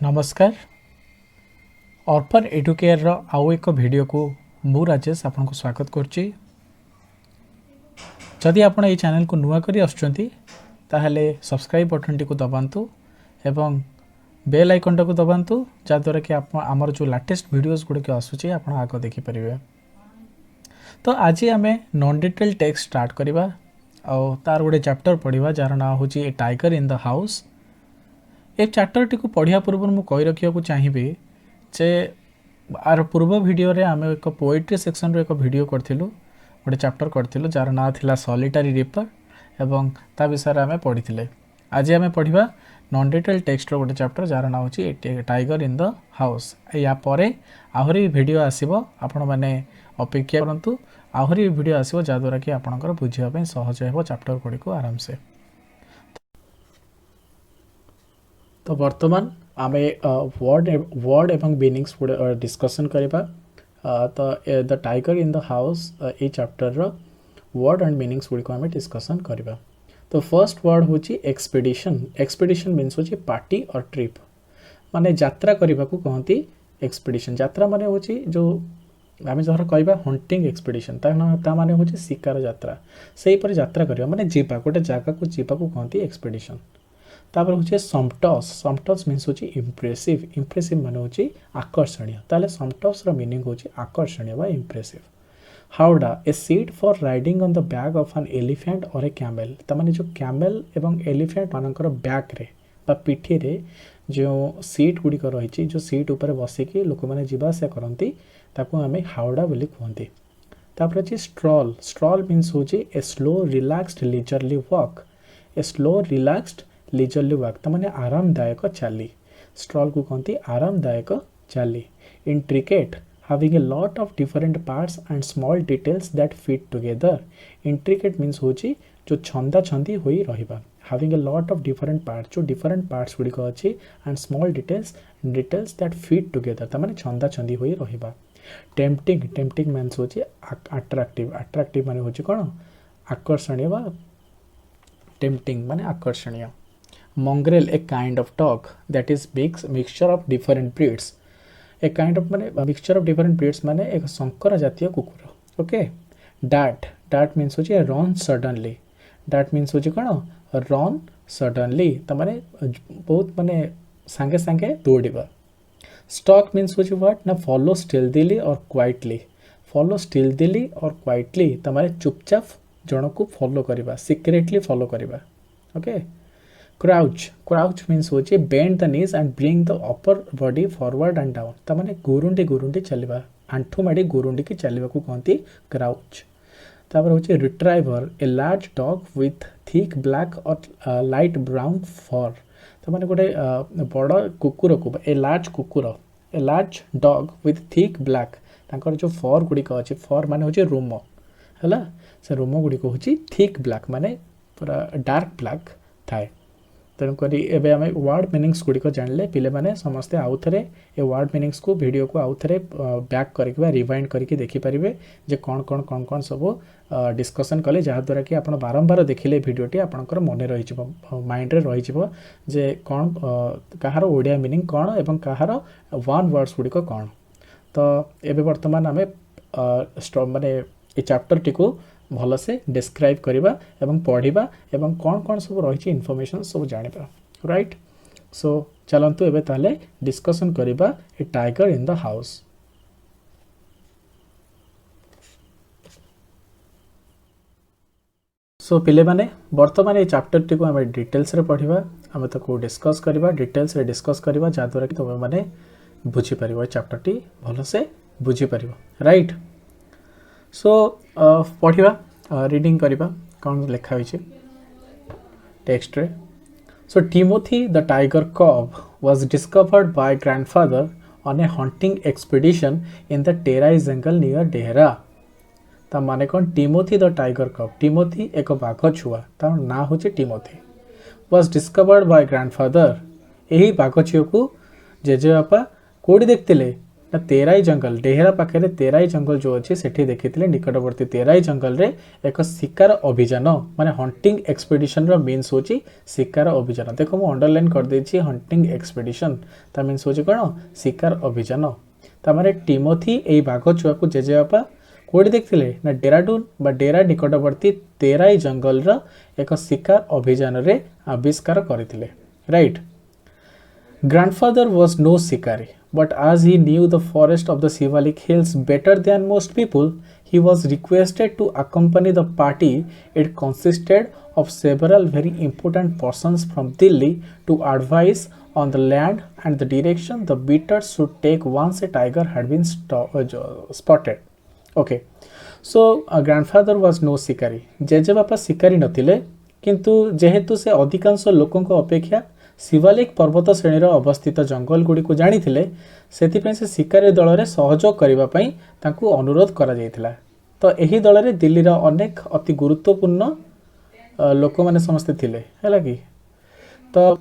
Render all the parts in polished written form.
नमस्कार अर्पण एडुकेयर आउ एक वीडियो को मु राजेश आपन को स्वागत करछि। जदि आपण ए चैनल को नुआ करी आछुंती ताहले सब्सक्राइब बटन टी को दबांतु एवं बेल आइकन टा को दबांतु जाद्वारा कि आमर जो लेटेस्ट वीडियोस गुड के आसुची आपण आगे देखि परिबे। तो आज आम नॉन डिटेल टेक्स्ट स्टार्ट करबा और तार गोटे चैप्टर पढ़िबा जार ना होची a tiger in the house. ए चैप्टर टी को पढ़िया पूर्व मु कहि रखिया को चाहिबे जे आर पूर्व वीडियो रे आमे एक पोएट्री सेक्शन रो एक वीडियो करथिलु गोटे चैप्टर करथिलु जार ना थिला सॉलिटरी रिपर एवं ता विषय आमे पढ़िथिले। आज आमे पढ़िबा नॉन डिटेल टेक्स्ट रो गोटे चैप्टर जार ना होची टाइगर इन द हाउस। या परे आहुरी वीडियो आसीबो आपण माने अपेक्षा करंतु आहुरी वीडियो आसीबो जा द्वारा कि आपनकर बुझिया पय सहज हेबो चैप्टर गुडी को आराम से। तो वर्तमान आमे वर्ड एवं मीनिंग्स डिस्कशन करिबा। तो the tiger in the house ए चैप्टर रो वर्ड एंड मीनिंग्स गुडी को आमे डिस्कशन करिबा। तो फर्स्ट वर्ड होची एक्सपीडिशन। एक्सपीडिशन मीन्स होची पार्टी और ट्रिप माने यात्रा करिबा को कहंती एक्सपीडिशन। यात्रा माने होची जो आमे जहर कहबा हंटिंग एक्सपीडिशन ता माने होची शिकार यात्रा। सेही पर यात्रा करिबा माने जीवा गोटे जागा को जीवा को कहंती एक्सपीडिशन। तापर होचे समटस। समटस मीन्स होची इम्प्रेसिव। इम्प्रेसिव माने होची आकर्षणीय। ताले समटस रो मीनिंग होची आकर्षणीय बा impressive. Howrah A seat for riding on the back of an elephant और ए कैमल। ता माने जो कैमल एवं एलिफेंट मानकर बैक रे बा पिठी रे जो सीट गुडी को रहिची जो सीट ऊपर बसी की लोक माने जीवा से करंती ताको हमें हाउडा बोली कहंती। तापर अछि स्ट्रॉल। स्ट्रॉल मीन्स होची a slow relaxed leisurely walk. A slow relaxed leisurely walk ता माने आरामदायक चाली। स्ट्रॉल को कहंती आरामदायक चाली। Intricate having a lot of different parts and small details that fit together. Intricate means होची जो छंदा छंदी होई रहिबा। having a lot of different parts जो different parts गुडी को अछि and small details that fit together ता माने छंदा छंदी होई रहिबा। tempting means होची attractive माने होची कोन आकर्षणीय बा tempting माने आकर्षणीय। mongrel a kind of dog that is mixture of different breeds. A kind of माने मिक्सचर ऑफ डिफरेंट ब्रीड्स माने एक संकर जातीय कुकुर। ओके। डाट मीन्स होची रन सडनली। डाट मीन्स होची कोन रन सडनली ता माने बहुत माने संगे संगे दौड़िबा। स्टॉक मीन्स होची व्हाट ना फॉलो स्टिल्थली और क्वाइटली। फॉलो स्टिल्थली और क्वाइटली ता माने चुपचाप जण को फॉलो करिबा सीक्रेटली फॉलो करिबा। ओके। क्राउच मीन्स होची bend the knees and bring the upper body forward and down ता माने गुरुंडी चलिबा आंठू माडी गुरुंडी की चलिबा को कहंती क्राउच। तापर होची retriever a large dog with thick black और लाइट ब्राउन फर ता माने गोटे बड़ कुकुर को a large dog with thick black तांकर जो फर गुडी को अछि फर माने होची रोम हला से रोम गुडी को होची थिक ब्लैक माने पूरा डार्क ब्लैक थाए। तेणुक एवं आम वर्ड मीनिंग्स गुड़िक जानले पिले माने समस्ते आउ थे ए वर्ड मीनिंग्स को वीडियो को आउ थे बैक करके रिवाइंड करके देखिपारे जे कौन कौन कौन कौन सब डिस्कसन कले जहाँद्वारा कि आप बारंबार देखिले वीडियोटी आपंकर मन रही माइंड रे रही जे कौन कहार ओडिया मीनिंग कौन एवं कहार वन वर्ड्स गुड़िक कौन। तो एबे वर्तमान आम माने ए चैप्टर टी को भल से डिस्क्राइब करबा एवं पढ़िबा एवं कौन कौन सब रही इनफॉरमेशन सब जानिबा। राइट। सो चलंतु एबे ताले डिस्कशन करबा ए टाइगर इन द हाउस। सो पिले माने वर्तमान ए चैप्टर टी को हम डिटेल्स रे पढ़िबा हम ताको डिस्कस करबा डिटेल्स रे डिस्कस करबा जा द्वारा कि तुम माने बुझी परिबो चैप्टर टी भल से बुझी परिबो। राइट। सो पढ़िबा रीडिंग करिबा कौन लिखा होइछे टेक्स्ट रे। सो टिमोथी द टाइगर कब was discovered by grandfather on A hunting expedition in the try jungle near Dehra. ता माने कौन टिमोथी द टाइगर कब। टिमोथी एक बाघ छुआ ता ना होचे Timothy. Was discovered by grandfather एही बाघ छुआ को जेजे बापा कोडी देखतिले ना तेराई जंगल डेहरा पाखे तेराई जंगल जो अच्छी सेठी देखी निकटवर्ती तेराई जंगल रे एक शिकार अभियान माने हंटिंग एक्सपेडिशन मीन्स हूँ शिकार अभियान। देखो मुझे अंडरलाइन कर देछि हंटिंग एक्सपेडिशन ता मीन्स हूँ कौन शिकार अभियान। तार टिमोथी यही बाघ छुआ को जेजेबापा कौटी देखते ना डेराडून बा डेरा निकटवर्ती तेराई जंगल एक शिकार अभियान रे आविष्कार करथिले right. Grandfather was no shikari, but as he knew the forest of the Shivalik hills better than most people, he was requested to accompany the party. It consisted of several very important persons from Delhi to advise on the land and the direction the beaters should take once a tiger had been spotted. Okay, so grandfather was no shikari. JJ बापा शिकारी नथिले किंतु जेहेतु से अधिकांश लोकों को अपेक्षा शिवालिक पर्वत श्रेणी अवस्थित जंगल गुड़ी को जानी से शिकारी दल में सहयोग करने अनुरोध करा तो यही दल में दिल्ली अनेक अति गुरुत्वपूर्ण लोक मैंने समस्ते थिले है कि तो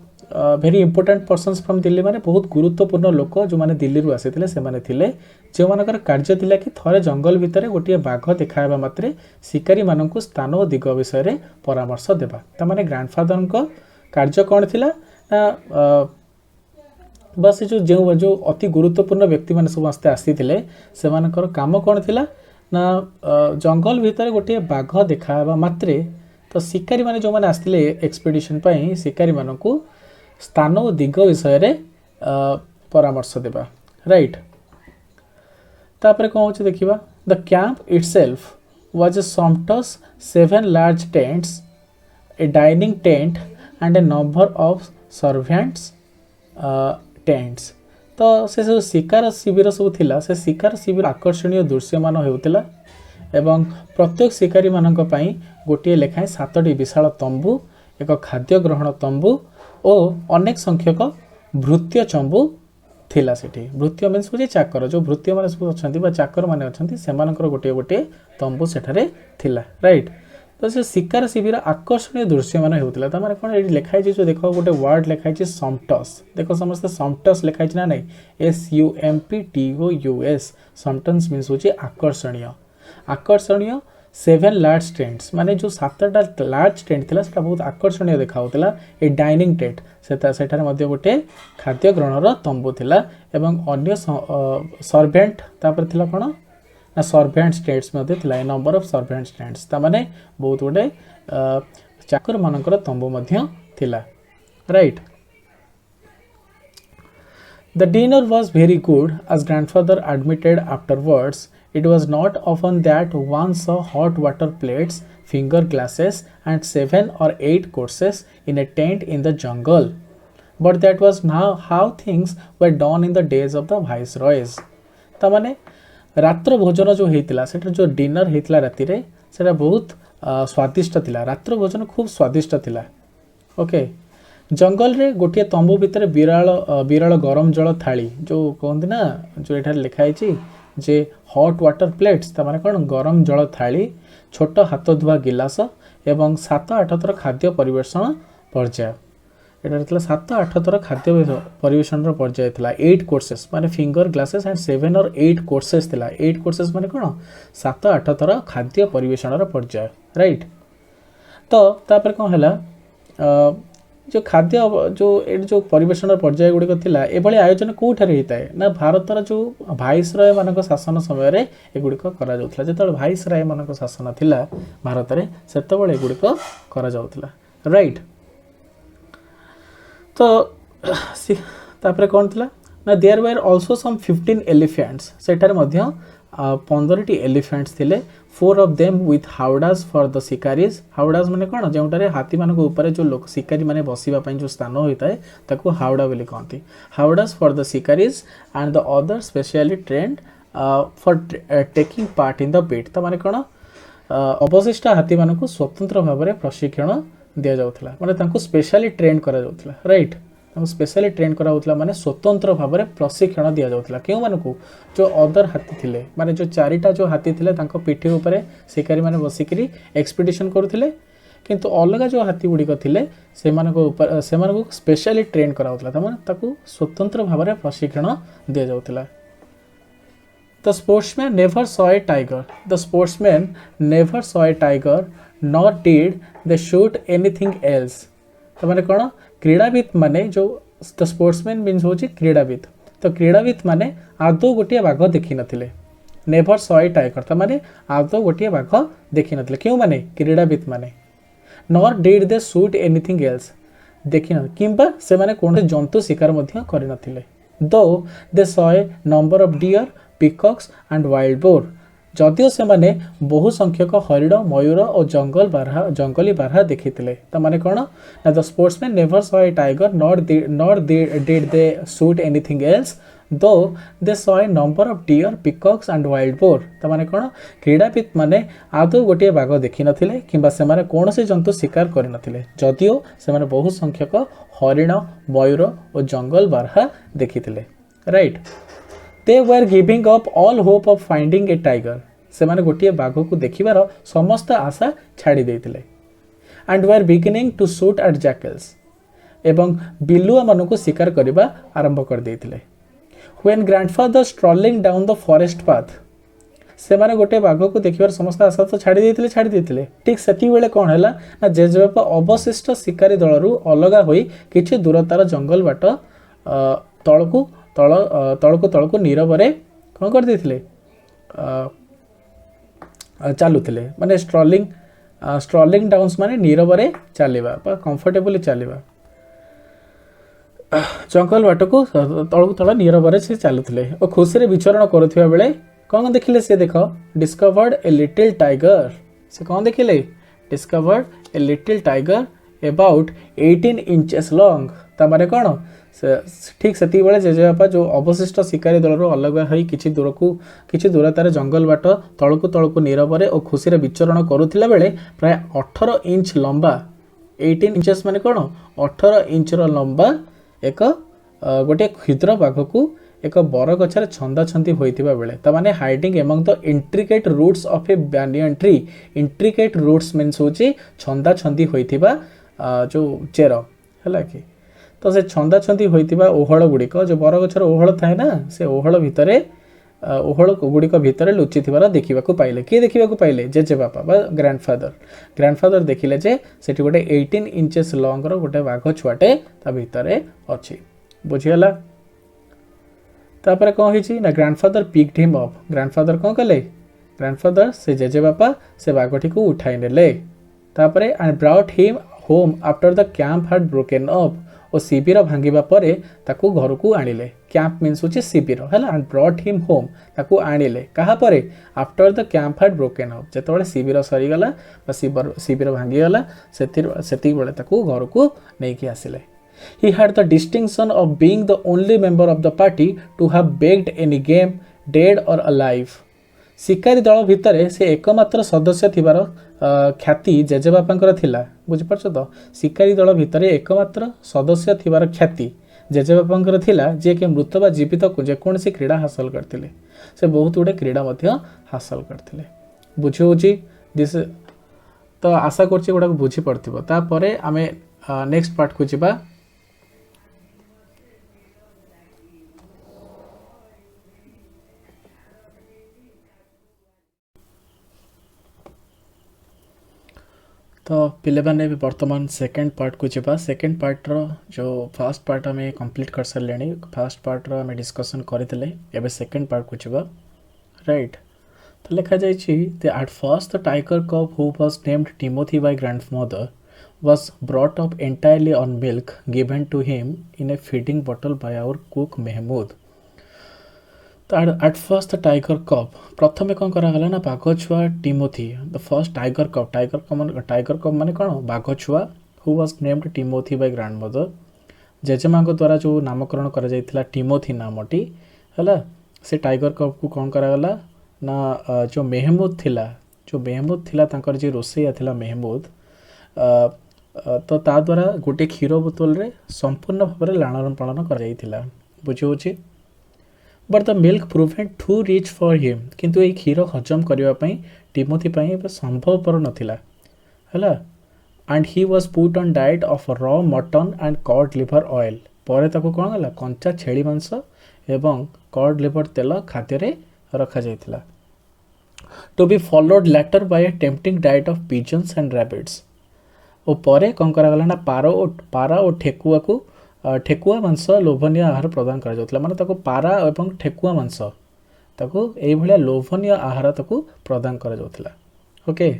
भेरी इंपोर्टेंट पर्सन्स फ्रॉम दिल्ली माने बहुत गुरुत्वपूर्ण लोक जो माने दिल्ली रू आसी से माने थिले जो मानकर कार्य थिला कि थरे जंगल भितर गोटे बाघ देखाबा मात्रे शिकारी मानकु स्थान और दिग विषय रे परामर्श देबा। त माने ग्रैंडफादर को कार्य कौन थिला ना बस जो अति गुरुत्वपूर्ण व्यक्ति मैंने समस्ते आसी से काम कौन थिला ना जंगल भितर गोटे बाघ देखाबा मात्रे तो शिकारी माने जो माने आसते एक्सपेडिशन पाई शिकारी मानकु स्थान और दिग विषय रे परामर्श देबा राइट। तापर कौन होचे देखिबा the camp itself was a somewhat 7 large tents a dining tent and a number of servants tents. तो से सब शिकार शिविर सब थिला से शिकार शिविर आकर्षणीय दृश्यमान होउतिला एवं प्रत्येक शिकारी मानक पई गोटे लेखाएं 7टी विशाल तंबू एक खाद्य ग्रहण तंबू और अनेक संख्यक भृत्य चंबू थिला सेठी। भृत्य मीन्स हो चाकर जो भृत्य माने सब अछंती बा चाकर माने अछंती सेमानकर गोटे गोटे तंबू सेठारे थिला राइट। तो से शिकार शिविर आकर्षणीय दृश्य मान होता था कौन ये लिखाई जो देख गोटे वर्ड लिखाई समटस देख समस्त समटस लिखाई ना नहीं SUMPTOUS समटस मीन्स हूँ आकर्षणीय आकर्षणीय 7 लार्ज टेंट्स माने जो 7टा लार्ज टेंट थिला सेटा बहुत आकर्षणीय देखाउतला। ए डाइनिंग टेंट सेठारे मध्ये गोटे खाद्य ग्रहणर तंबू थिला एवं अन्य सर्वेंट तापर थिला कोन ना सर्वेंट्स टेंट्स मध्ये थिला ए नंबर ऑफ सर्वेंट्स टेंट्स ता माने बहुत गोटे चाकर मानकर तंबू मध्ये थिला right. The dinner was very good, as grandfather admitted afterwards. It was not often that one saw hot water plates, finger glasses, and 7 or 8 courses in a tent in the jungle. But that was now how things were done in the days of the viceroys. तमाने रात्र भोजन जो हेतिला सेटा जो dinner हेतिला राति रे सेटा बहुत स्वादिष्ट थिला। रात्र भोजन खूब स्वादिष्ट थिला ओके। जंगल रे गोटे तंबू भितर विराल विराल गरम जल थाली जो कहते ना जो एठार लिखाई जे हॉट वाटर प्लेट्स तमाने कौन गरम जल थाली छोट हाथ धुआ गिलास एवं 7-8 थर खाद्य परिवेषण पर्याय एटार 7-8 थर खाद्य परिवेषण पर्याय थिला। 8 कोर्सेस माने फिंगर ग्लासेस एंड 7 और 8 कोर्सेस थिला। 8 कोर्सेस माने कौन 7-8 थर खाद्य परिवेषण पर्याय राइट। तो तापर कौन है जो खाद्य जो परिवेषण पर्याय गुड़िक थिला एभली आयोजन कोठारे होता है ना भारतर जो भाइसराय मानक शासन समय रे एगुड़िक करा जाउथला। जेतबेले भाइसराय मानक शासन थिला भारत रे सेतबेले एगुड़िक करा जाउथला राइट। तो तापर कोन थिला ना there were also some 15 elephants सेठार मध्य 15टी एलिफेंट्स थिले। 4 of them with howdas for the शिकारीज। हाउडास माने कौन जोटारे हाथी मानक ऊपर जो लोक शिकारी माने बसिबा पई जो स्थान होता है ताको हाउडा बोली कहती। Howdahs for the shikaris and the other specially trained for taking part in the beat. तो माने कौन अवशिष्ट हाथी मानक स्वतंत्र भाव में प्रशिक्षण दि जाउथला माने तांको स्पेशली ट्रेन करा जाउथला राइट। स्पेशली ट्रेन करा माने स्वतंत्र भाव में प्रशिक्षण दि जाउथला क्यों मानकु जो अदर हाथी थिले माने जो 4टा जो हाथी थिले तांको पिठी ऊपर शिकारी माने बसिकरी एक्सपीडिशन करुथिले किंतु अलग जो हाथी गुड़िक थिले से ऊपर से स्पेशली ट्रेन करा माने ताकु स्वतंत्र भाव में प्रशिक्षण दि जाउथला The sportsman never saw a tiger. The sportsman never saw a tiger, nor did they shoot anything else. तो माने कौन क्रीड़ाविद माने जो द स्पोर्ट्समैन मीन्स होची क्रीड़ाविद तो क्रीड़ाविद माने आदौ गोटे बाघ देखी नथिले नेभर सॉ ए टाइगर तो माने आदौ गोटे बाघ देखी नथिले क्यों माने क्रीड़ाविद माने nor did they shoot anything else देखी न किंबा से माने कोन जंतु शिकार मध्य करि नथिले though they saw a number of deer peacocks and wild boar जदिओ से माने बहु संख्यक हरिण मयूर और जंगली बारहा देखी तो माने कौन ना the sportsman never saw a tiger nor did they shoot anything else though they saw a number of deer peacocks and wild boar तो माने कौन क्रीड़ाविद माने आदौ गोटे बाघ देखी नथिले किंबा से माने कौन से जंतु शिकार करि नथिले जदिओ से माने बहु संख्यक हरिण मयूर और जंगल बारहा देखी right they were giving up all hope of finding a tiger से माने गोटे बाघ को देखिबार समस्त आशा छाड़ी देथिले and were beginning to shoot at jackals एवं बिलुआ मानकु शिकार करबा आरंभ कर देथिले when grandfather strolling down the forest path से माने गोटे बाघ को देखिबार समस्त आशा तो छाड़ी देथिले ठीक सेती बेले कोन हैला ना जेजेबापा अवशिष्ट शिकारी दलरू अलगा होई किछि दूरतार जंगल बाट तळकु नीरवरे कौन कर देथिले चलुथिले माने स्ट्रॉलिंग डाउन्स माने नीरवरे चलिबा कंफर्टेबली चलिबा जंगल बाट को तळकु तळ नीरवरे से चलुथिले और खुशी रे विचरण करुथिबा बेले कौन देखिले से देख डिस्कवर्ड ए लिटिल टाइगर से कौन देखिले discovered a little tiger about 18 inches long ता माने कौन ठीक से जेजेबापा जो अवशिष्ट शिकारी दल अलग हो किसी दूरतार जंगल बाट तलकु नीरवरे और खुशी विचरण करुला बेले प्राय 18 इंच लंबा 18 इंचेस माने कौन 18 इंचर लंबा एक गोटे क्षुद्र बाघ को एक बर गछर छंदा छंदी होइतिबा बेले त माने hiding among the intricate roots of a banyan tree intricate roots means होची छंदा छंदी होइतिबा जो चेर हला कि तो से छंदा छंदी होइतिबा ओहळ गुड़िक जो बर गछर ओहळ थाए ना से ओहळ भितरे ओहळ गुड़िक भितरे लुचि थिबार देखिबा को पाइले के देखिबा को पाइले जेजे बापा बा ग्रैंडफादर देखिले जे सेठी गोटे 18 इंचेस लॉन्ग रो गोटे बाघ छुआटे ता भितरे अछि बुझियला तापर कौन होइछि ना grandfather picked him up grandfather कौन कले ग्रैंडफादर से जेजे बापा से बाघटी को उठाई नेले तापर and brought him home after the camp had broken up और शिविर भांगिबा परे ताकू घर को आनिले कैंप मीन्स होछि शिविर हैला एंड ब्रॉट हिम होम ताकू आनिले कहा परे after the camp had broken up जेतबे शिविर सरी गला बा शिविर भांगी गला सेति बेले ताकू घर को नै कि आसिले He had the distinction of being the only member of the party to have baked any game, dead or alive. शिकारी दल भितर से एकमात्र सदस्य थिबार ख्याति जेजेबापांकर थिला बुझि परछ तो शिकारी दल भितर एकमात्र सदस्य थिबार ख्याति जेजेबापांकर थिला जे के मृत बा जीवित को जे कोनसी क्रीड़ा हासिल करथिले से बहुत गुडे क्रीड़ा मध्य हासिल करथिले बुझि होची दिस तो आशा करछि गोडा बुझि पड़थिबो ता परे आमे नेक्स्ट पार्ट को जिबा तो पिले भी बर्तमान सेकेंड पार्ट को जीवा सेकेंड पार्ट रो जो फर्स्ट पार्ट आम कंप्लीट कर सारे फर्स्ट पार्ट रो आम डिस्कसन करते एवं सेकेंड पार्ट को जीवा राइट तो लिखा जाइए at first the tiger cub who was named Timothy by grandmother was brought up entirely on milk given to him in a feeding bottle by our cook Mehmood. तो at first the tiger cub प्रथम कौन करागला ना बाघ छुआ Timothy the first tiger cub माने कौन बाघ छुआ who was named Timothy by grandmother जेजेमा द्वारा जो नामकरण करा जाइथिला टिमोथी नामटी हैला से टाइगर कप को कौन करागला ना जो मेहमूद थिला तांकर जे रोसैया थिला मेहमूद तो ता द्वारा गोटे क्षीर बोतल रे संपूर्ण भाव में लालन पालन कर जाइथिला बुझी होची but the milk proven too rich for him किंतु ये क्षीर हजम करने टिमोथी संभवपर नथिला हैला and he was put on diet of raw mutton and cod liver oil पर ताको कौन गला कंचा छेली मांस एवं कॉड लिवर तेल खाद्य रखा जाइथिला to be followed later by a tempting diet of pigeons and rabbits ओ परे कौन करागला ना पारा और ठेकुआ को ठेकुआ मांस लोभनीय आहार प्रदान करा जाउथला माने ताको पारा एवं ठेकुआ मांस ताको एई भलिया लोभनीय आहार ताको प्रदान करा जाउथला ओके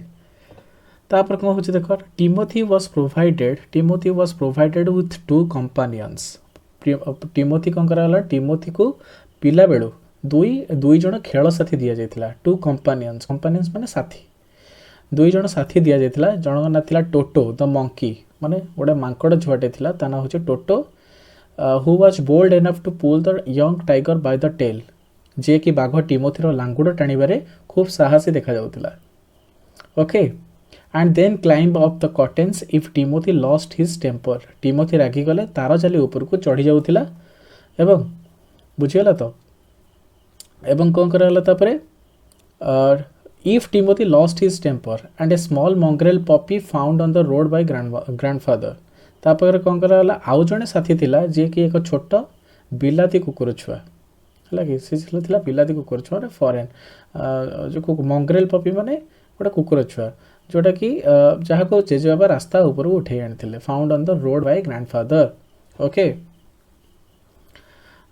तापर कौन होची देखो Timothy was provided with two companions Timothy कौन करागला टिमोथी को पिला बेलू दुई जण खेल साथी दिया जाइथिला टू कंपानियंस माने साथी दुई जण साथी दिया जाइथिला जणक ना थिला टोटो द मंकी माने गोटे मांकड़ छुआटे थिला ता ना होचे Toto who was bold enough to pull the young tiger by the tail जे कि बाघ टिमोथीर लांगुड़ टाणीबारे खूब साहसी देखा जाउथिला okay and then climb up the curtains if Timothy lost his temper Timothy रागी गले तार जाली ऊपर को चढ़ी जाउथिला एवं बुझिगला तो एवं कौन कराला तापरे if Timothy lost his temper and a small mongrel puppy found on the road by grandfather तापर कौन कराला आउ जणे साथी थिला जे कि एक छोट बिलाती कुकुर छुआ है कि से थिला बिलाती कुकुर छुआ फॉरेन जो मंग्रेल पपी माने गोटे कुकुर छुआ जोटा कि जहाँ को जेजे बाबा रास्ता ऊपर उठे आनी found on the road by grandfather okay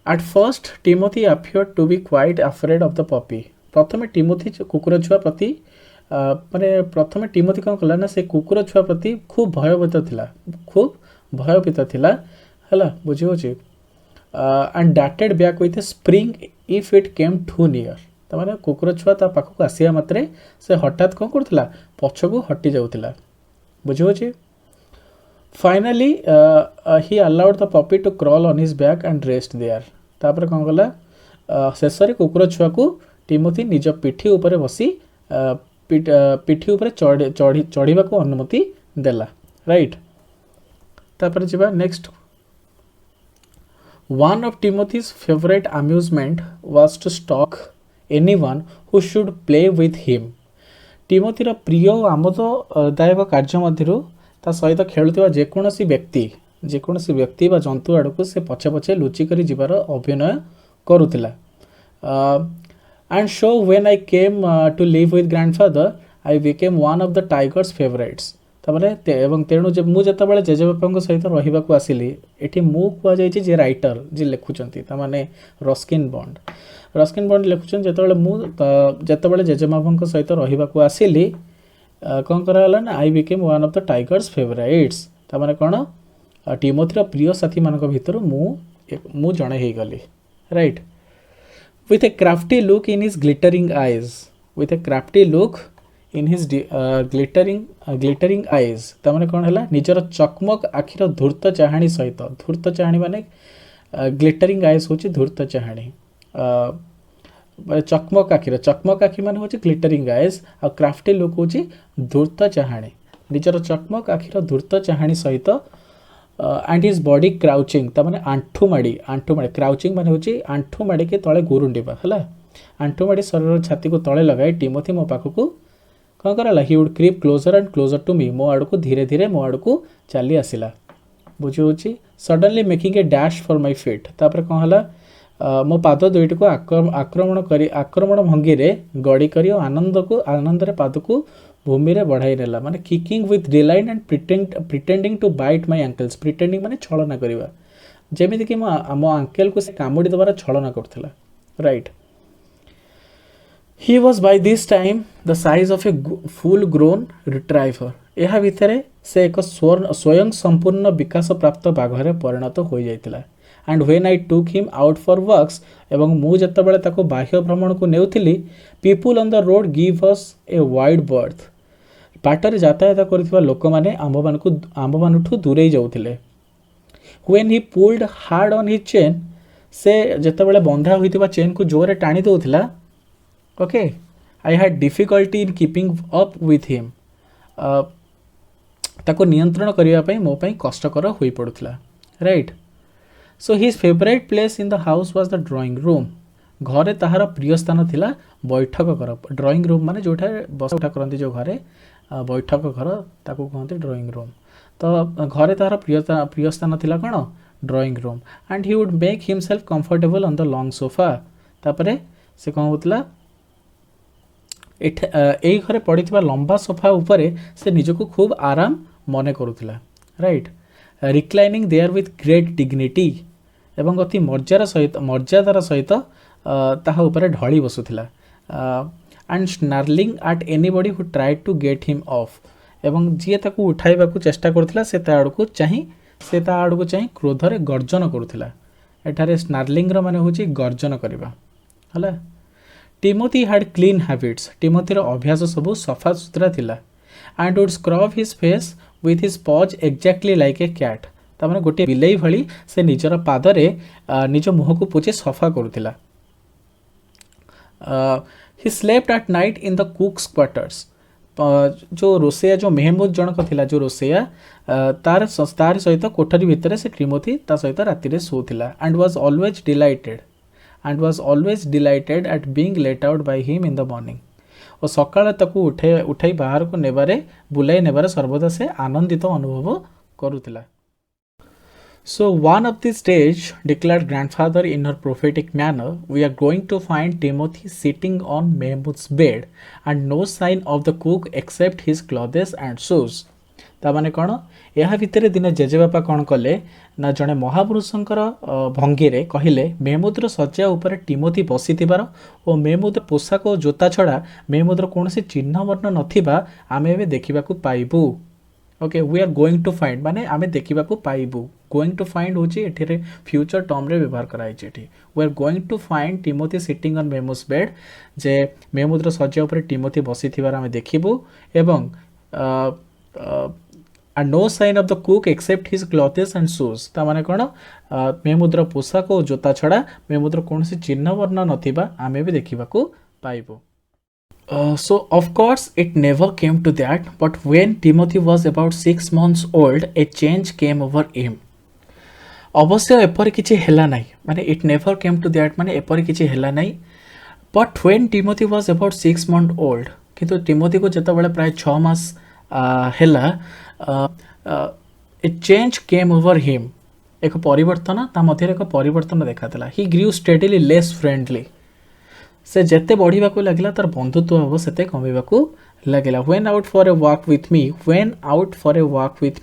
at first Timothy appeared to be quite afraid of the puppy प्रथमे टिमोथी कुकुर छुआ प्रति माने प्रथमे टिमोथी कौन कला ना से कुकुर छुआ प्रति खूब भयभीत थिला हला बुझी होची एंड डाटेड back with a spring if it came too near त माने कुकुर छुआ ता पाखक आसिया मात्रे से हठात कौन करथिला पछकू हटी जाउथिला बुझी होची finally he allowed the puppy to crawl on his back and rest there तापर कौन कला शेषरे कुकुर छुआ को टिमोथी निज पिठी ऊपर बसी पिठी ऊपर चढ़ीबा को अनुमति देला राइट तापर जिबा next one of Timothy's favourite amusement was to stalk anyone who should play with him टिमोथीर प्रिय आमोददायक कार्य मध्यरु ता सहित खेलुवा जेकोसी व्यक्ति बा जंतु आड़ को से पछे पछे लुचिक जीवार अभिनय करुला and so when I came to live with grandfather I became one of the tiger's favourites तामाने एवं तेणु मु जेतबेले जेजेबापा सहित रहिबाकू आसिली एठी मु कुआ जायछि जे राइटर जे लेखुचंती तामाने रस्किन बॉन्ड लेखुचन जेतबेले जेजेबापा सहित रहिबाकू आसिली कौन कराला ना I became one of the tiger's favourites तामाने कोन टिमोथीर प्रिय साथी मानक भितर मु जणे हे गली right with a crafty look in his glittering eyes तमने कौन है निजर चकमक आखिर धूर्त चाहाणी सहित धूर्त चाहाणी माने ग्लिटरिंग आईज होची धूर्त चाहाणी चकमक आखि माने होची ग्लिटरिंग आईज आ क्राफ्टी लुक होची धूर्त चाहाणी निजर चकमक आखिर धूर्त चाहाणी सहित एंड हिज बॉडी क्राउचिंग तमने आंठू माड़ी क्राउचिंग माने होची आंठू माड़ी के तळे गुरुंडीबा हला आंठू माड़ी शरीर छाती को तळे लगाई टिमोथी मो पाखकू कौन कराला he would creep closer and closer to me मो आड़को धीरे धीरे मो आड़को चली आसिला बुझी होची suddenly making a dash for my feet तापर कौन हला मो पाद दुईटी को आक्रमण भंगी रे गड़ी करी आनंद रे पाद को भूमि रे बढ़ाई नेला माने kicking with delight and pretending to bite my ankles pretending माने छलना करबा जेमिति कि मो अंकल को से कामुडी दबार छलना करथिला right he was by this time the size of a full grown retriever यह भितर से एक स्वयं संपूर्ण विकास प्राप्त बाघरे परिणत हो जाइतिला and when I took him out for walks एवं मु जतबेले ताको बाह्य भ्रमण को नेउथिली people on the road give us a wide berth बाटर यातायात करथिबा लोक माने आंब मानुठू दूरे जाउथिले when he pulled hard on his chain से जतबेले बंधा होइतिबा चेन को जोरे टाणी दउथिला okay I had difficulty in keeping up with him ताको नियंत्रण करिया पई मो पई कष्टकर होई पडुथिला right so his favourite place in the house was the drawing room घरे ताहार प्रिय स्थान थिला बैठक घर ड्राइंग रूम माने जोठा बस उठा करंती जो घरे बैठक घर ताको कहते ड्राइंग रूम तो घरे ताहार प्रिय स्थान थिला कोन drawing room and he would make himself comfortable on the long sofa तापरे से कौन होता एई घरे पड़िथिबा लंबा सोफा उपरे से निजको खूब आराम मने करुथिला right reclining there with great dignity एवं अति मर्यादार सहित ताहा उपरे ढली बसुथिला and snarling at anybody who tried to get him off एवं जी ताकू उठाइबा को चेष्टा करथिला से ता आड़को चाहि क्रोधरे गर्जन करुथिला एठारे स्नार्लिंग रो माने होची गर्जन करबा हला टिमोथी हैड क्लीन हैबिट्स टिमोथीर अभ्यास सब सफा सुतरा थिला and would scrub his face with his paws exactly like a cat ता माने गोटे बिलेई भली से निजर पादरे निज मुह को पोछे सफा करुथिला he slept at night in the cook's quarters जो रोसेया जो मेहमूद जनक थिला जो रोसेया तार सहित कोठरी भितर से टिमोथी ता सहित राति रे सोथिला and was always delighted at being let out by him in the morning और सकाळ ताकू उठाई बाहर को नेबारे बुलाई नेबारे सर्वदा से आनंदित अनुभव करुथिला So one of these days, declared grandfather in her prophetic manner, we are going to find Timothy sitting on Mahmud's bed and no sign of the cook except his clothes and shoes. ता माने कौन यह भितर दिन जेजेबापा कौन कले ना जड़े महापुरुषंकर भंगी रे कहले मेहमुद्र शज्या उपर टिमोथी बसीथिबार और मेहमुद पोशाक और जोता छड़ा मेहमुद्र कौन से चिन्ह वर्ण नथिबा आमे एबे देखिबाकू पाइबू okay we are going to find माने आमे देखिबाकू पाइबू गोइंग टू फाइंड होची एठिरे फ्यूचर टर्म रे व्यवहार कराइछि एठी we are going to find Timothy sitting on Mahmud's bed जे मेहमुद्र शज्या उपर टिमोथी बसीथिबार आमे देखिबू एवं and no sign of the cook except his clothes and shoes ता माने कोन मेहमुद्र पोशाक और जोता छड़ा मेहमुद्र कोनसी चिन्ह वर्ण नथिबा आमे भी देखिबाकू पाइबो so of course it never came to that but when Timothy was about 6 months old a change came over him अवश्य एपर किछि हेला नै माने it never came to that माने एपर किछि हेला नै but when Timothy was about 6 months old किंतु टिमोथी को जत बेले प्राय 6 मास हेला a change came over him एक परिवर्तन ता मध्य एक परिवर्तन देखाला he grew steadily less friendly से जेते बढ़िबा को लागला तार बंधुत्व भाव सेते कमिबा को लागला when out for a walk with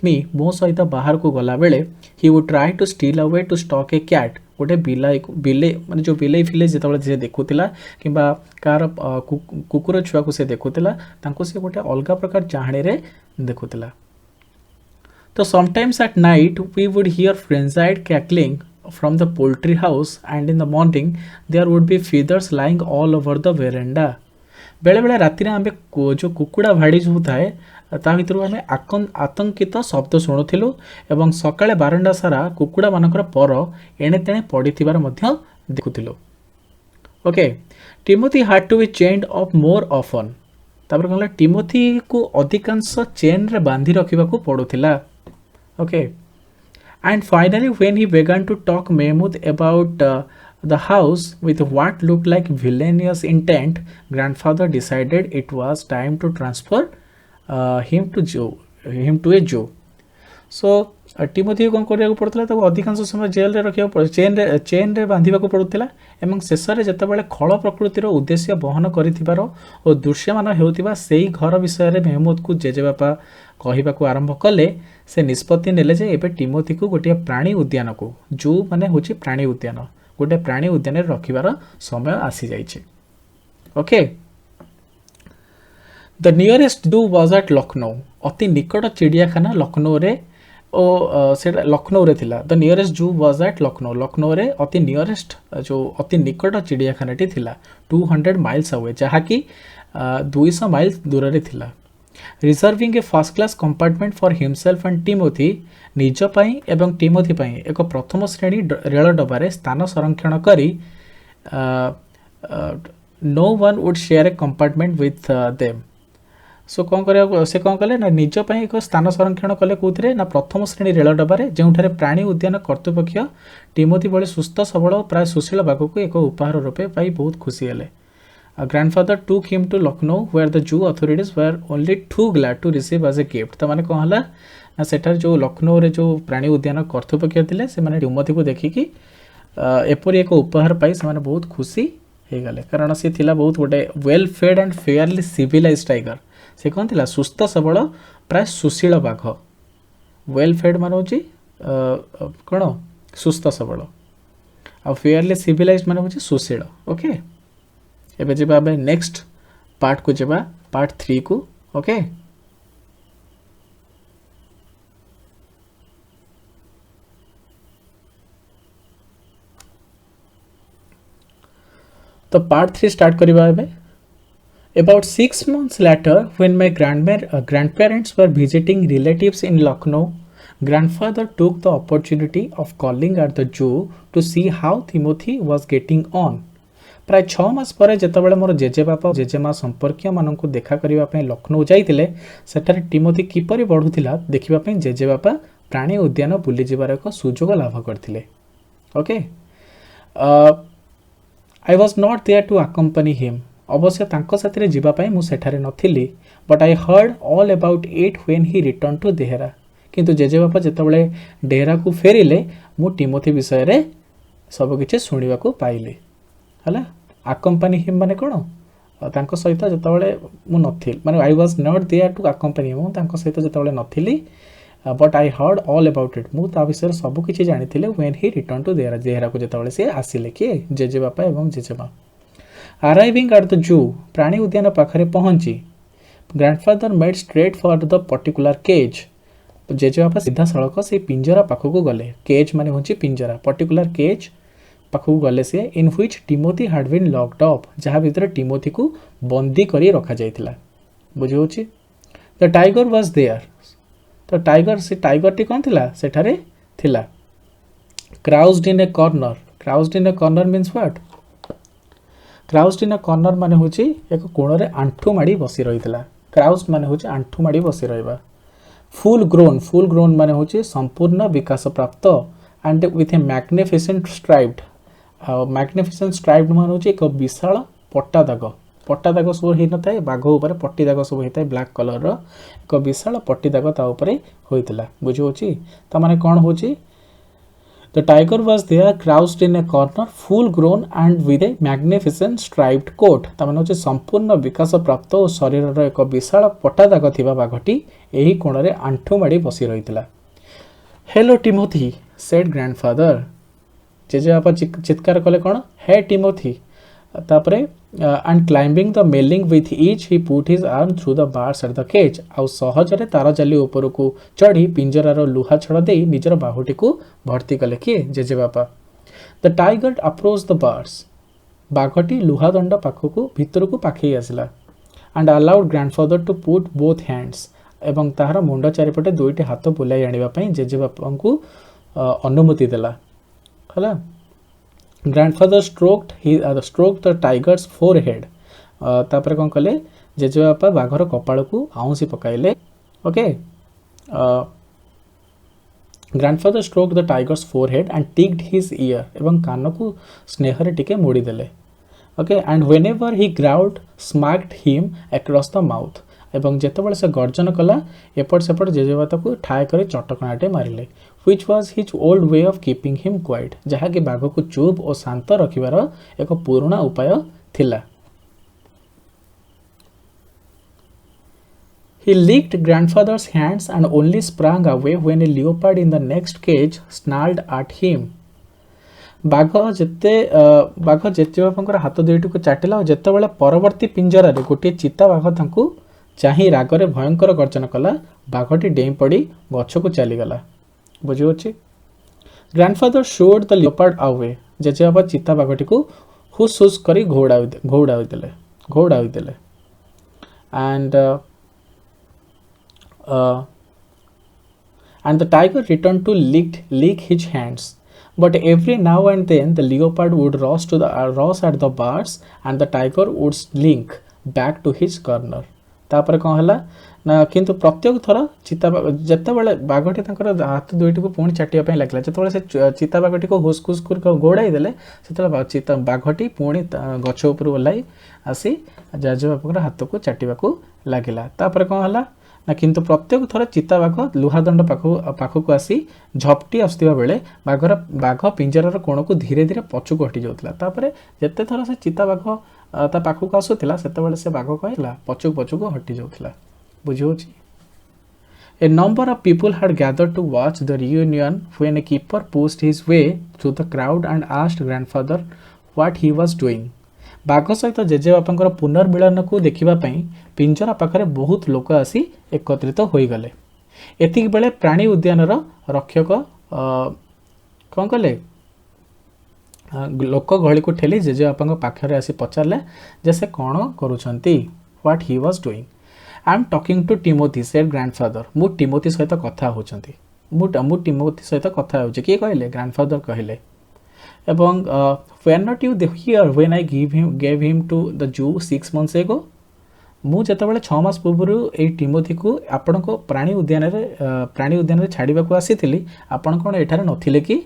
me मो सहित बाहर को गला बेले he would try to steal away to stalk a cat गोटे बिले माने जो बिले फिले जेतबे जे देखुतिला किबा कार कुकुर छुआ को से देखुतिला तांको से गोटे अलगा प्रकार चाहणे रे देखुतिला तो sometimes at night we would hear frenzied cackling from the poultry house and in the morning there would be feathers lying all over the veranda बेले बेले राति आमे जो कुकुड़ा भाड़ी जो थाए ता भितर आमे आतंकित शब्द शुणुथिलु एवं सकाळे बारंडा सारा कुकुड़ा मानकर पर एणे तेणे पड़िथिबार मध्य देखुथिलु okay Timothy had to be chained up more often तापर कहला टिमोथी को अधिकांश चेन रे बांधी रखिबा को पडुथिला okay and finally when he began to talk Mahmud about the house with what looked like villainous intent grandfather decided it was time to transfer him to a Jew so Timothy कौन करिया को पड़तला तो अधिकांश समय jail रे रखिया पड़ chain रे बांधिबा को पड़ुतला एवं शेष रे जते बेले खळ प्रकृतिर उद्देश्य बहन करिथिबार और दृश्यमान हेउतिबा सेही घर विषय रे मेहमूद को जेजेबापा कहिबा को आरंभ कले से निष्पत्ति नेले जे एबे टिमोथी को गोटे प्राणी उद्यान को जू माने होची प्राणी उद्यान गोटे प्राणी उद्यान रे रखिबार समय आसी जाइछे ओके द नियरेस्ट जू वाज एट लखनऊ अति निकट चिड़ियाखाना लखनऊ रे ओ से लखनऊ रे थिला द नियरेस्ट जू वाज एट लखनऊ रे अति नियरेस्ट जो अति निकट चिड़ियाखानाटी थिला 200 माइल्स अवे जहा कि 200 माइल्स दूर रे थिला reserving A first class compartment for himself and Timothy निज पई एवं टिमोथी पई एक प्रथम श्रेणी रेल डबारे स्थान संरक्षण करी no one would share a compartment with them सो कौन कर से कौन कले ना निज पई एक स्थान संरक्षण कले कोथरे ना प्रथम श्रेणी रेल डबारे जेउठारे प्राणी उद्यान कर्तृपक्ष टिमोथी बळे सुस्थ सबल प्राय सुशील बाघ को एक उपहार रूपे पाई बहुत खुशी हेले grandfather took him to Lucknow where the Jew authorities were only too glad to receive as a gift तो माने कहला ना सेठार जो लखनऊ रे जो प्राणी उद्यान कर्तृपक्ष थिले से माने टिमोथी को देखि कि एपरि एक उपहार पाई से माने बहुत खुशी हो गले कारण सी थिला बहुत गोटे well fed and fairly civilise tiger से कौन थिला सुस्थ सबल प्राय सुशील बाघ वेल फेड मान हूँ कौन सुस्थ सबल आ फेयरली सिविलाइज मान हूँ सुशील ओके एबे जब आबे नेक्स्ट पार्ट को जबा पार्ट 3 को ओके तो पार्ट 3 स्टार्ट करिबा एबे About 6 months later, when my grandparents were visiting relatives in Lucknow, grandfather took the opportunity of calling at the zoo to see how Timothy was getting on. प्राय 6 मास पर जेतेबेले मोर JJ बापा जेजेमा संपर्क मानक देखा करने लखनऊ जाइतिले सेठारे टिमोथी किपरि बढ़ुथिला देखिबा पई जेजे बापा प्राणी उद्यान बुली जिबार एक सुजोग लाभ करथिले okay I was not there to accompany him अवश्य तांको साथरे जीवा पाई मु सेठारे नथिली but I heard all about it when he return to Dehra किंतु जेजे बापा जेतेबेले डेहरा को फेरिले मु टिमोथी विषय रे सब किछि सुनिबा को पाइले हला अकम्पनी हिम माने कोन तांको सहित जेतेबेले मु नथिल माने I was not there to accompany him तांको सहित जेतेबेले नथिली but I heard all about it मु ता विषय सब किछि जानिथिले when he return to Dehra Dehra को जेतेबेले से आसिले कि जेजे बापा एवं जेजेमा Arriving at the zoo, प्राणी उद्यान पाखरे पहुंची grandfather made straight for the particular cage जेजे बापा सीधा सड़क से पिंजरा पाखक गले केज माने होची पिंजरा पर्टिकुलर केज पाखक गले से in which Timothy had been locked up जहा भीतर टिमोथी को बंदी करी रखा जाइतिला बुझी होची द टाइगर वाज देयर तो टाइगर से टाइगर टी कोन थिला सेठारे थिला crouched in a corner means what crouched in a corner माने होची एक कोण रे आंठू माडी बसी रहितला क्राउज्ड माने होची आंठू माडी बसी रहबा फुल ग्रोन माने होची संपूर्ण विकास प्राप्त and with A magnificent striped माने होची एक विशाल पट्टा दाग सब हे नथाय बाघ ऊपर पट्टी दाग सब हेताय ब्लैक कलर रो एक विशाल पट्टी दाग ता ऊपर होइतला बुझी होची त माने कोन होची The tiger was there crouched in a corner full grown and with a magnificent striped coat ताମାନେ होचे संपूर्ण विकास प्राप्त और शरीर रो एक विशाल पट्टा दाग थिबा बाघटी एही कोण रे आंठू माडी बसी रहितला हेलो टिमोथी सेड ग्रैंडफादर जेजे आपा चित्कार कले कोन हे टिमोथी तापरे and climbing the railing with ease he put his arm through the bars at the cage आउ सहज रे तार जाली ऊपर को चढ़ी पिंजरार लुहा छड़ दे निजर बाहुटी को भर्ती कले किए जेजे बापा the tiger approach the bars बाघटी लुहा दंड पाखक भितर को पाखई आसला and allowed grandfather to put both hands एवं ताहार मुंड चारिपटे दुईटी हाथ बुलाई आनिबा पई जेजे बापा को अनुमति देला हला grandfather stroked the tiger's forehead तापर कौन कले जेजे बापा बाघर कपाल को आउंसी पकाइले okay grandfather stroked the tiger's forehead and tickled his ear एवं कान को स्नेह टिके मोड़ी देले okay and whenever he growled smacked him across the mouth एवं जेतेबेले से गर्जन कला एपट सेपट जेजेबाता को ठाए करे चटकणाटे मारिले which was his old way of keeping him quiet जहा कि बाघ को चुप और शांत रखिबार एक पुराना उपाय थिला he licked grandfather's hands and only sprang away when a leopard in the next cage snarled at him बाघ जेते बापांकर हाथ दुईटी को चाटिला और जेतेबेले परवर्ती पिंजरा रे गोटे चिता बाघ तांकू चाही रागरे भयंकर गर्जन कला बाघटी डेई पड़ी गछ को चलीगला बुझी होची grandfather shooed the leopard away जेजे बाबा चिता बाघटी को हुस हुस करी घोड़ाई देले and the tiger returned to lick his hands but every now and then the leopard would rush at the bars and the tiger would slink back to his corner तापर कौन हला ना किंतु प्रत्येक थर चिता जेतेबेले बाघटी तांकर हाथ दुईटी को पुणी चाटिया पई लागला जेतेबेले से चिता बाघटी को हुसकुस कर गोड़ाई देले सेतेबेले चिता बाघटी पुणी गछ ऊपर ओलाई आसी जेजे बापाकर हाथ को चाटिबा को लागिला तापर कौन हला ना किंतु प्रत्येक थर चिताबाघ लुहादंड पाखक आसी झपटी आसुवा बेले बाघ पिंजरार कोण को धीरे धीरे पछुक हटि जाउतला तापरे जेते थर से चिताबाघ ता पाखक आसुथिला सेते बेले से बाघ कहला पछुक पछुक हटि जाउतला बुझि होछि। A number of people had gathered to watch the reunion when a keeper pushed his way through the crowd and asked grandfather what he was doing. बाघ सहित जेजेबापा पुनर्मिलन को देखा पिंजरा पाखरे बहुत लोक आसी एकत्रित हो गले। एतिक बेले प्राणी उद्यान रक्षक कौन कले लोक गहली को ठेली जेजेबापा पाखरे आसी पचारे जे से कौन करुछंती what he was doing. I am talking to Timothy said grandfather मु टिमोथी सहित कथा होचंती मु टिमोथी सहित कथा होचे किए कहले ग्रैंडफादर कहले एवं when not you here when I gave him to the zoo 6 months एगो मु जेतेबेले 6 मास पूर्व ए टिमोथी को आपण को प्राणी उद्यान रे छाड़ीबा को आसीथिली आपण कोन एठारे नथिले कि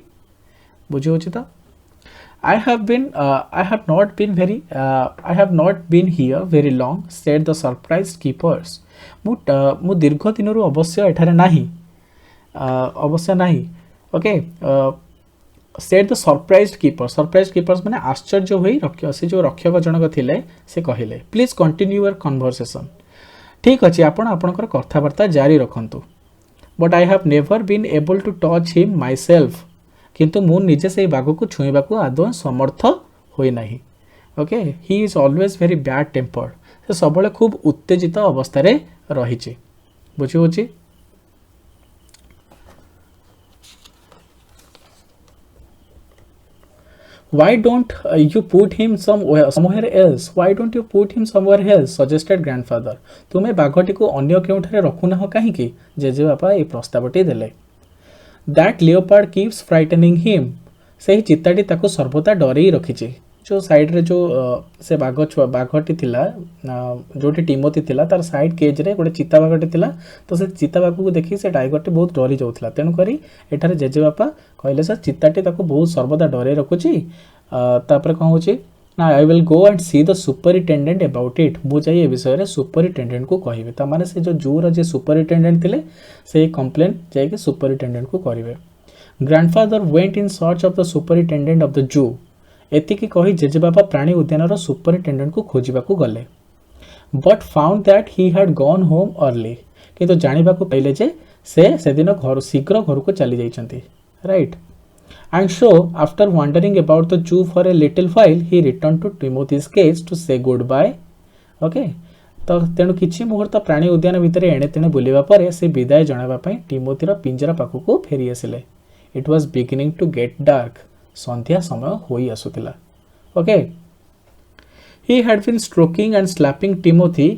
बुझि होछि त I have not been here very long, said the surprised keepers. मु दीर्घ दिनरु अवश्य एठारे नाही okay said the surprised keepers माने आश्चर्य होई से जो रक्षक जनक थिले से कहिले प्लीज कंटिन्यू योर कन्वर्सेशन ठीक अछि आपण आपनकर कथावार्ता जारी रखंतु but I have never been able to touch him myself किंतु मु निजे से बाघ को छुईबा को आदौ समर्थ होई नाही okay he is always very bad tempered से सबले खूब उत्तेजित अवस्था रे रहिछि बुझि होछि। Why don't you put him somewhere else? Why don't you put him somewhere else? Suggested grandfather. तुमे बाघटी को अन्य केउठारे रखुना हो काहेकि जेजे बापा ए प्रस्तावटी देले। That leopard keeps frightening him. सही चित्ताटी ताको सर्वदा डरेई रखिछि जो साइड रे जो से बाघटी थिला जोटी टिमोथी थिला तार साइड केज रे गोटे चिता बाघटी थिला तो से चिता बाघ को देखि से टाइगरटी बहुत डरी जाउथला तेनु करी एठारे जेजे बापा कहले से चित्ताटी ताको बहुत सर्वदा डरे रखुछि तापर कोन होछि ना I will go and see the superintendent about it मु जाई ए विषय रे सुपरिटेंडेंट को कहिबे त माने से जो जू रो जे सुपरिटेंडेंट थिले से कंप्लेंट जाई के सुपरिटेंडेंट को करिवे। Grandfather went in search of the superintendent of the zoo एतिकी कही जेजेबापा प्राणी उद्यान सुपरिटेंडेंट को खोजा गले but found that he had gone home early किंतु जानिबा को पहले जे से दिन घर शीघ्र घर को चली जाइछंती right and so after wandering about the zoo for a little while he return to Timothy's cage to say goodbye okay तो तेणु किछि मुहूर्त प्राणी उद्यान भितर एणे तेणे बुलिबा परे से विदाय जणाबा पई टिमोथीर पिंजरा पाखକୁ फेरी आसिले। It was beginning to get dark संध्या समय होई आसुतिला okay he had been stroking and slapping Timothy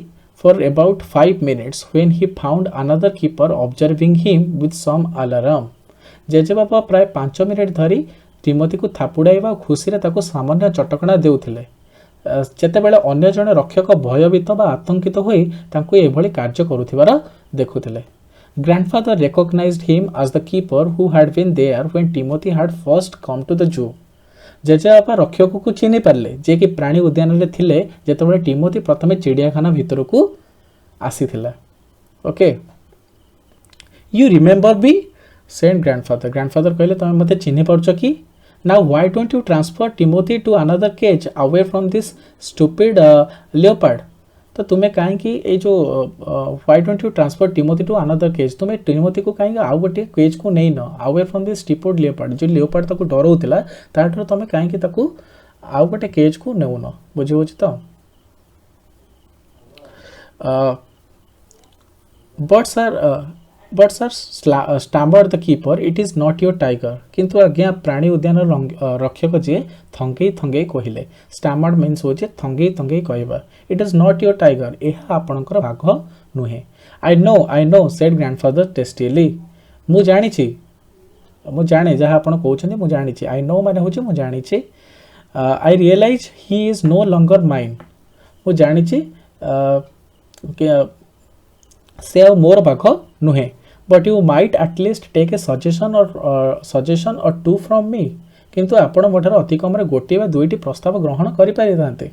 for about 5 minutes when he found another keeper observing him with some alarm जेजे बापा प्राय 5 मिनिट धरी टिमोथी को थापुडाइबा खुशी रे ताको सामान्य चटकणा देउथिले जेतेबेले अन्य जने रक्षक भयभीत बा आतंकित होई तांको एभली कार्य करूथिबार देखुथिले। Grandfather recognized him as the keeper who had been there when Timothy had first come to the zoo. जेजेबापा रक्षक को चिन्हि पारले जे कि प्राणी उद्यान रे थिले जेतेबेले टिमोथी प्रथमे चिड़ियाखाना भितर को आसीथिला okay you remember be said grandfather कहले तमे मते चिन्हि पारछ कि now why don't you transfer Timothy to another cage away from this stupid leopard तो तुम्हें कहीं ये जो why don't you transfer Timothy to another cage तुम्हें टिमोथी को कहीं आउ गोटे केज को नहीं न away from this stupid leopard जो लियोपार्ड ताको डराउतिला ताठर तुम्हें कहीं ताको आउ गोटे केज को नेउन बुझि होछि तो but sir stammered the keeper it is not your tiger किंतु आज्ञा प्राणी उद्यान रक्षक जे थंगेई थंगेई कहले स्टैम्बर्ड मीन्स होचे थंगेई थंगेई कहबा it is not your tiger एहा आपणकर बाघ नुहे आई नो सेड ग्रैंडफादर टेस्टिली मु जाने जहाँ आपण कहउछन्ती मु जानिछि आई नो माने होचे मु जानिछि I realise he is no longer mine मु जानिछि से मोर बाघ नुहे but you might at least take a suggestion or two from me किंतु आपण मोठार अति कम गोटे बा दुईटी प्रस्ताव ग्रहण करि पारिथांते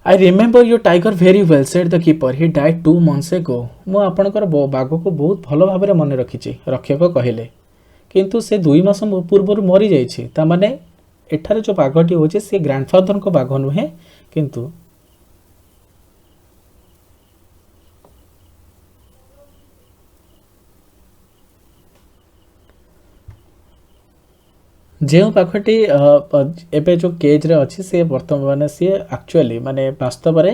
I remember your tiger very well, said the keeper. He died 2 months ago. ମୁଁ ଆପଣଙ୍କର ବାଘକୁ ବହୁତ ଭଲ ଭାବରେ ମନେ ରଖିଛି, ରକ୍ଷକ କହିଲେ। କିନ୍ତୁ ସେ 2 ମାସ ପୂର୍ବରୁ ମରିଯାଇଛି। ତାମାନେ ଏଠାରେ ଯେଉଁ ବାଘଟି ହେଉଛି ସେ ଗ୍ରାଣ୍ଡଫାଦରଙ୍କ ବାଘ ନୁହେଁ, କିନ୍ତୁ ଯେଉଁ ବାଘଟି ଏବେ ଯେଉଁ କେଜ୍ରେ ଅଛି ସେ ବର୍ତ୍ତମାନ ସିଏ ଆକ୍ଚୁଆଲି ମାନେ ବାସ୍ତବରେ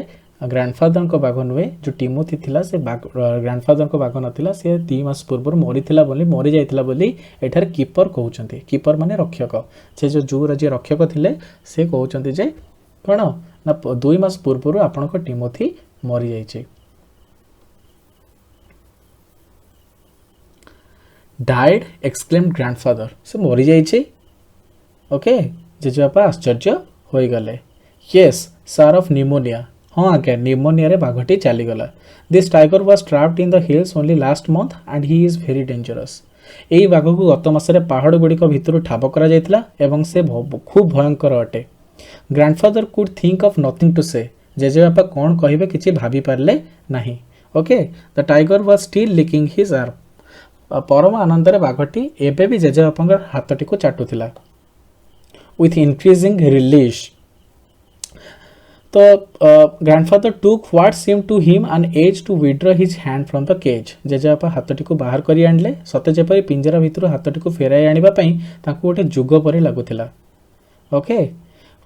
ଗ୍ରାଣ୍ଡଫାଦରଙ୍କ ବାଘ ନୁହେଁ। ଯେଉଁ ଟିମୋଥି ଥିଲା ସେ ଗ୍ରାଣ୍ଡଫାଦରଙ୍କ ବାଘ ନଥିଲା, ସେ 2 ମାସ ପୂର୍ବରୁ ମରିଯାଇଥିଲା ବୋଲି ଏଠାରେ କିପର କହୁଛନ୍ତି। କିପର ମାନେ ରକ୍ଷକ। ସେ ଯେଉଁ ଜୁର ଯିଏ ରକ୍ଷକ ଥିଲେ ସେ କହୁଛନ୍ତି ଯେ କ'ଣ ନା 2 ମାସ ପୂର୍ବରୁ ଆପଣଙ୍କ ଟିମୋଥି ମରିଯାଇଛି। ଡାଏଡ୍ ଏକ୍ସକ୍ଲେମ୍ଡ ଗ୍ରାଣ୍ଡଫାଦର, ସେ ମରିଯାଇଛି। ओके जेजेबापा आश्चर्य हो गले। येस सार ऑफ निमोनिया, हाँ आज्ञा निमोनिया रे बाघटी चलीगला। This tiger was trapped in the hills only last month and he is very dangerous. यही बाघ को गत मसरे पहाड़ गुड़िक भितर ठाब करा जायतिला एवं से खूब भयंकर अटे। Grandfather could think of nothing to say, जेजेबापा कौन कहिबे किछि भाबी पारले नाही। Okay the tiger was still licking his arm. परम आनंदरे बाघटी एबे भी जेजेबापांकर हाथटी को चाटुथिला with increasing relish. The grandfather took what seemed to him an age to withdraw his hand from the cage. जेजेबापा हाथटी को बाहर करी आनले, सते जेपरि पिंजरा भितर हाथटी को फेराई आनिबा पई ताकू गोटे जुग परि लागुथिला। Okay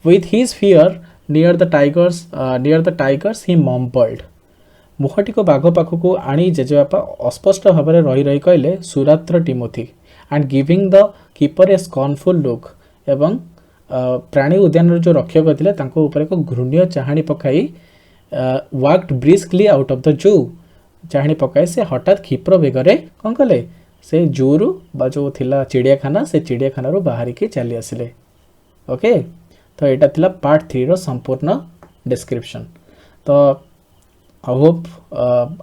with his fear near the tigers he mumbled. मुखटी को बाघ पाखକୁ आनी जेजेबापा अस्पष्ट भाव में रही रही कहले सुरात्र Timothy and giving the keeper a scornful look. एवं प्राणी उद्यान जो रक्षक थे एक घृण्य चाहाणी पकाई walked briskly out of the zoo. चाहाणी पकाई से हठात क्षिप्र बेगरे कौन कले से जूरु बा जो थिला चिड़ियाखाना से चिड़ियाखाना बाहर की चली आसिले। ओके तो यहाँ थिला पार्ट 3 रो संपूर्ण डिस्क्रिप्शन। तो आई होप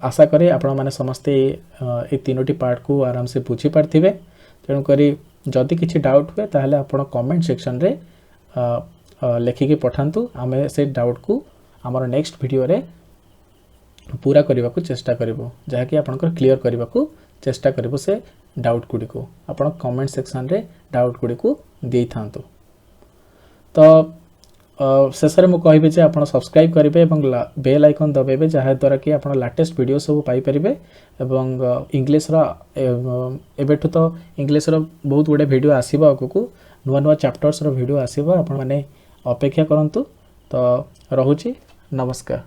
आशा करे आपण माने समस्ते ये 3टी पार्ट को आराम से बुझी पार्थिबे। तेणुक जदि किसी डाउट हुए ताहले आपण कमेंट सेक्शन रे लेखिकी पठांतु। आमे से डाउट को आमर नेक्स्ट वीडियो रे पूरा करने को चेष्टा करिवो, जहाँकि आपनकर क्लियर करने को चेष्टा करिवो से डाउट गुडी को। आपण कमेंट सेक्शन रे डाउट गुडी को देई थांतु। तो शेष में मुझे कहबी जे आपण सब्सक्राइब करेंगे और बेल आइकन दबाइबे, जहाँ द्वारा कि आप लाटेस्ट वीडियो सब पाइपर। इंग्लिश एबेठु तो इंग्लिश बहुत गुड़े वीडियो आसो आगू, नुआ नुआ चैप्टर्स वीडियो आसो, आपण मैंने अपेक्षा करंतु। तो रहुची, नमस्कार।